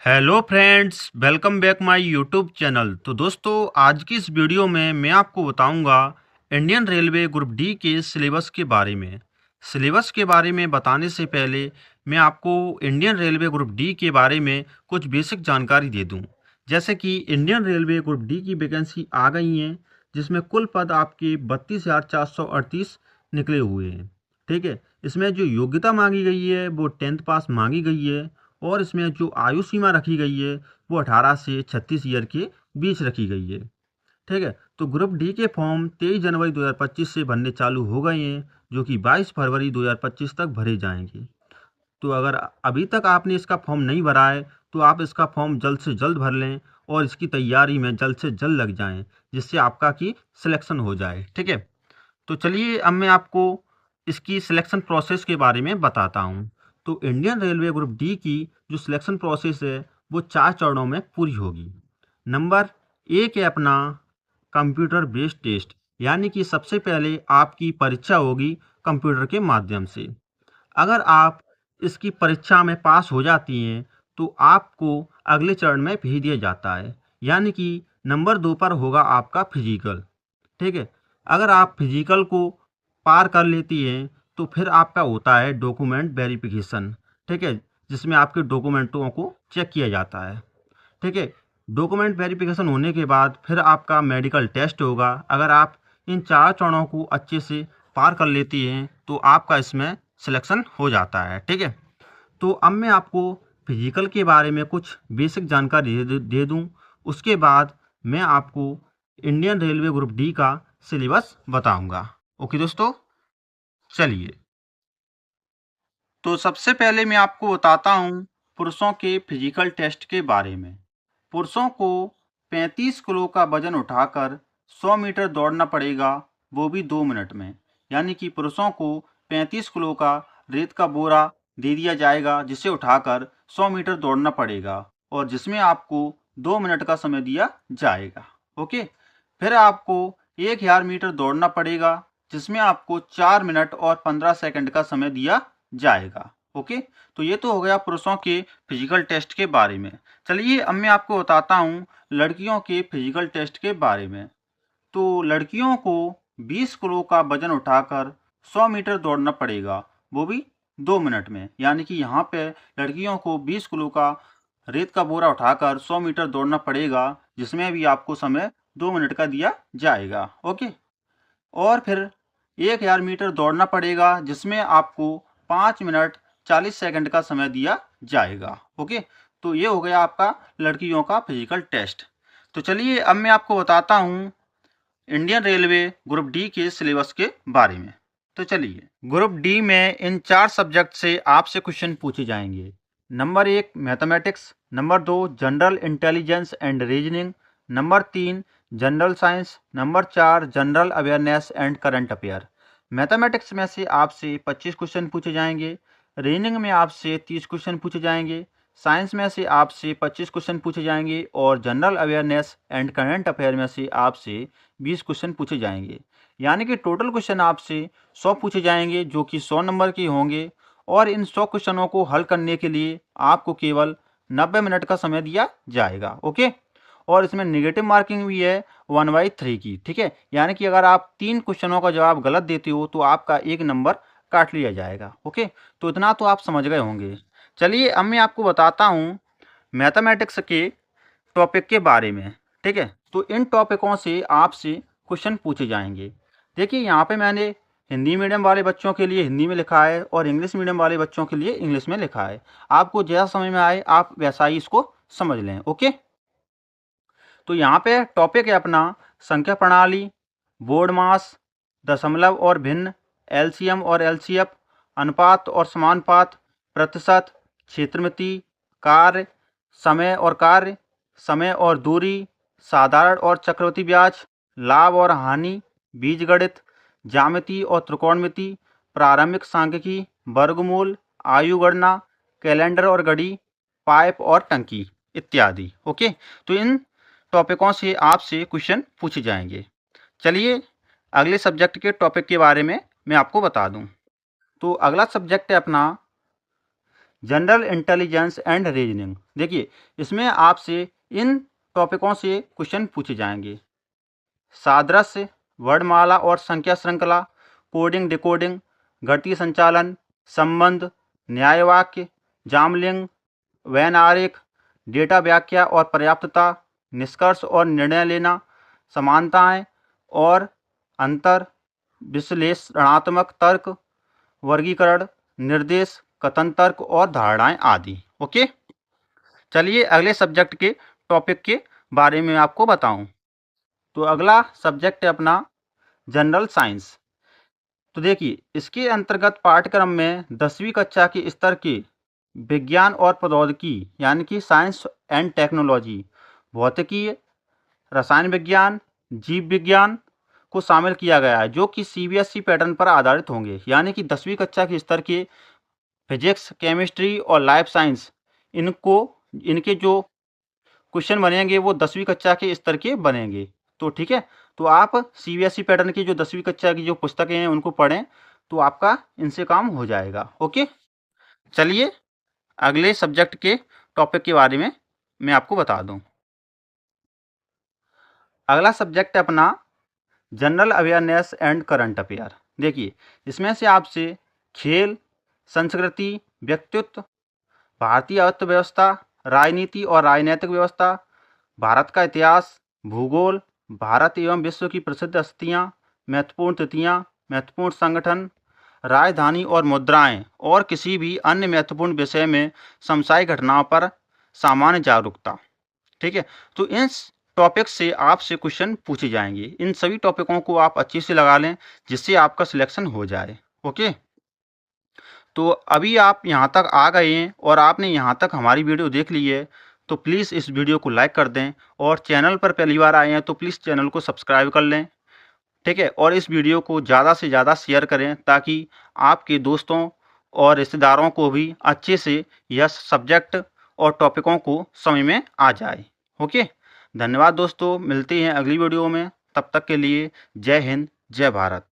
Hello friends, welcome back my YouTube channel. तो दोस्तों, आज की इस वीडियो में मैं आपको बताऊंगा इंडियन रेलवे ग्रुप डी के सिलेबस के बारे में। सिलेबस के बारे में बताने से पहले मैं आपको इंडियन रेलवे ग्रुप डी के बारे में कुछ बेसिक जानकारी दे दूं। जैसे कि इंडियन रेलवे ग्रुप डी की वैकेंसी आ गई हैं, जिसमें कुल पद आपके 32,438 निकले हुए हैं। ठीक है। इसमें जो योग्यता मांगी गई है वो 10th पास मांगी गई है, और इसमें जो आयु सीमा रखी गई है वो 18 से 36 ईयर के बीच रखी गई है। ठीक है। तो ग्रुप डी के फॉर्म 23 जनवरी 2025 से भरने चालू हो गए हैं, जो कि 22 फरवरी 2025 तक भरे जाएंगे। तो अगर अभी तक आपने इसका फॉर्म नहीं भरा है तो आप इसका फॉर्म जल्द से जल्द भर लें और इसकी तैयारी में जल्द से जल्द लग जाएं, जिससे आपका की सिलेक्शन हो जाए। ठीक है। तो चलिए अब मैं आपको इसकी सिलेक्शन प्रोसेस के बारे में बताता हूँ। तो इंडियन रेलवे ग्रुप डी की जो सिलेक्शन प्रोसेस है वो 4 चरणों में पूरी होगी। नंबर 1 है अपना कंप्यूटर बेस्ड टेस्ट, यानी कि सबसे पहले आपकी परीक्षा होगी कंप्यूटर के माध्यम से। अगर आप इसकी परीक्षा में पास हो जाती हैं तो आपको अगले चरण में भेज दिया जाता है, यानी कि नंबर 2 पर होगा आपका फिजिकल। ठीक है। अगर आप फिजिकल को पार कर लेती हैं तो फिर आपका होता है डॉक्यूमेंट वेरिफिकेशन। ठीक है। जिसमें आपके डॉक्यूमेंटों को चेक किया जाता है। ठीक है। डॉक्यूमेंट वेरिफिकेशन होने के बाद फिर आपका मेडिकल टेस्ट होगा। अगर आप इन 4 चरणों को अच्छे से पार कर लेती हैं तो आपका इसमें सिलेक्शन हो जाता है। ठीक है। तो अब मैं आपको फिजिकल के बारे में कुछ बेसिक जानकारी दे दूं। उसके बाद मैं आपको इंडियन रेलवे ग्रुप डी का सिलेबस बताऊंगा। ओके दोस्तों, चलिए। तो सबसे पहले मैं आपको बताता हूं पुरुषों के फिजिकल टेस्ट के बारे में। पुरुषों को 35 किलो का वजन उठाकर 100 मीटर दौड़ना पड़ेगा, वो भी 2 मिनट में। यानी कि पुरुषों को 35 किलो का रेत का बोरा दे दिया जाएगा, जिसे उठाकर 100 मीटर दौड़ना पड़ेगा, और जिसमें आपको 2 मिनट का समय दिया जाएगा। ओके। फिर आपको 1000 मीटर दौड़ना पड़ेगा, जिसमें आपको 4 मिनट और 15 सेकंड का समय दिया जाएगा। ओके। तो ये तो हो गया पुरुषों के फिजिकल टेस्ट के बारे में। चलिए अब मैं आपको बताता हूँ लड़कियों के फिजिकल टेस्ट के बारे में। तो लड़कियों को 20 किलो का वजन उठाकर 100 मीटर दौड़ना पड़ेगा, वो भी 2 मिनट में। यानी कि यहाँ पे लड़कियों को 20 किलो का रेत का बोरा उठाकर 100 मीटर दौड़ना पड़ेगा, जिसमें भी आपको समय 2 मिनट का दिया जाएगा। ओके। और फिर 1000 मीटर दौड़ना पड़ेगा, जिसमें आपको 5 मिनट 40 सेकंड का समय दिया जाएगा। ओके। तो ये हो गया आपका लड़कियों का फिजिकल टेस्ट। तो चलिए अब मैं आपको बताता हूँ इंडियन रेलवे ग्रुप डी के सिलेबस के बारे में। तो चलिए, ग्रुप डी में इन 4 सब्जेक्ट से आपसे क्वेश्चन पूछे जाएंगे। Number 1 mathematics, number 2 general intelligence and reasoning, number 3 general science, number 4 general awareness and current affair. Mathematics में से आपसे 25 क्वेश्चन पूछे जाएंगे, रीजनिंग में आपसे 30 क्वेश्चन पूछे जाएंगे, साइंस में से आपसे 25 क्वेश्चन पूछे जाएंगे, और general awareness and current affair में से आपसे 20 क्वेश्चन पूछे जाएंगे। यानी कि टोटल क्वेश्चन आपसे 100 पूछे जाएंगे, जो कि 100 नंबर के होंगे। और इन 100 क्वेश्चनों को हल करने के लिए आपको केवल 90 मिनट का समय दिया जाएगा। ओके। और इसमें नेगेटिव मार्किंग भी है 1/3 की। ठीक है। यानी कि अगर आप 3 क्वेश्चनों का जवाब गलत देते हो तो आपका 1 नंबर काट लिया जाएगा। ओके। तो इतना तो आप समझ गए होंगे। चलिए अब मैं आपको बताता हूँ मैथमेटिक्स के टॉपिक के बारे में। ठीक है। तो इन टॉपिकों से आपसे क्वेश्चन पूछे जाएंगे। देखिए, यहाँ पे मैंने हिंदी मीडियम वाले बच्चों के लिए हिंदी में लिखा है और इंग्लिश मीडियम वाले बच्चों के लिए इंग्लिश में लिखा है। आपको जैसा समझ में आए आप वैसा ही इसको समझ लें। ओके। तो यहाँ पे टॉपिक है अपना संख्या प्रणाली, बोर्ड मास, दशमलव और भिन्न, एलसीएम और एलसीएफ, अनुपात और समानुपात, प्रतिशत, क्षेत्रमिति, कार्य, समय और दूरी, साधारण और चक्रवृद्धि ब्याज, लाभ और हानि, बीजगणित, ज्यामिति और त्रिकोणमिति, प्रारंभिक सांख्यिकी, वर्गमूल, आयु गणना, कैलेंडर और घड़ी, पाइप और टंकी इत्यादि। ओके। तो इन टॉपिकों से आपसे क्वेश्चन पूछे जाएंगे। चलिए अगले सब्जेक्ट के टॉपिक के बारे में मैं आपको बता दूं। तो अगला सब्जेक्ट है अपना जनरल इंटेलिजेंस एंड रीजनिंग। देखिए इसमें आपसे इन टॉपिकों से क्वेश्चन पूछे जाएंगे। सादृश्य, वर्णमाला और संख्या श्रृंखला, कोडिंग डिकोडिंग, गणितीय संचालन, संबंध, न्यायवाक्य, जामलिंग, वैन आरेख, डेटा व्याख्या और पर्याप्तता, निष्कर्ष और निर्णय लेना, समानताएं और अंतर, विश्लेषणात्मक तर्क, वर्गीकरण, निर्देश, कथन तर्क और धारणाएं आदि। ओके, चलिए अगले सब्जेक्ट के टॉपिक के बारे में आपको बताऊं। तो अगला सब्जेक्ट है अपना जनरल साइंस। तो देखिए इसके अंतर्गत पाठ्यक्रम में 10वीं कक्षा के स्तर के विज्ञान और प्रौद्योगिकी यानी कि साइंस एंड टेक्नोलॉजी, भौतिकी, रसायन विज्ञान, जीव विज्ञान को शामिल किया गया है, जो कि सीबीएसई पैटर्न पर आधारित होंगे। यानी कि 10वीं कक्षा के स्तर के फिजिक्स, केमिस्ट्री और लाइफ साइंस इनके जो क्वेश्चन बनेंगे वो 10वीं कक्षा के स्तर के बनेंगे। तो ठीक है, तो आप सीबीएसई पैटर्न की जो 10वीं कक्षा की जो पुस्तकें हैं उनको पढ़ें तो आपका इनसे काम हो जाएगा। ओके, चलिए अगले सब्जेक्ट के टॉपिक के बारे में मैं आपको बता दूं। अगला सब्जेक्ट है अपना general awareness and current affair. देखिए इसमें से आपसे खेल, संस्कृति, व्यक्तित्व, भारतीय अर्थव्यवस्था, राजनीति और राजनीतिक व्यवस्था, भारत का इतिहास, भूगोल, भारत एवं विश्व की प्रसिद्ध हस्तियाँ, महत्वपूर्ण तिथियाँ, महत्वपूर्ण संगठन, राजधानी और मुद्राएं और किसी भी अन्य महत्वपूर्ण विषय में समसामयिक घटनाओं पर सामान्य जागरूकता। ठीक है, तो इन टॉपिक से आपसे क्वेश्चन पूछे जाएंगे। इन सभी टॉपिकों को आप अच्छे से लगा लें जिससे आपका सिलेक्शन हो जाए। ओके, तो अभी आप यहाँ तक आ गए हैं और आपने यहाँ तक हमारी वीडियो देख ली है तो प्लीज़ इस वीडियो को लाइक कर दें, और चैनल पर पहली बार आए हैं तो प्लीज़ चैनल को सब्सक्राइब कर लें। ठीक है, और इस वीडियो को ज़्यादा से ज़्यादा शेयर करें ताकि आपके दोस्तों और रिश्तेदारों को भी अच्छे से यह सब्जेक्ट और टॉपिकों को समझ में आ जाए। ओके, धन्यवाद दोस्तों, मिलते हैं अगली वीडियो में। तब तक के लिए जय हिंद, जय भारत।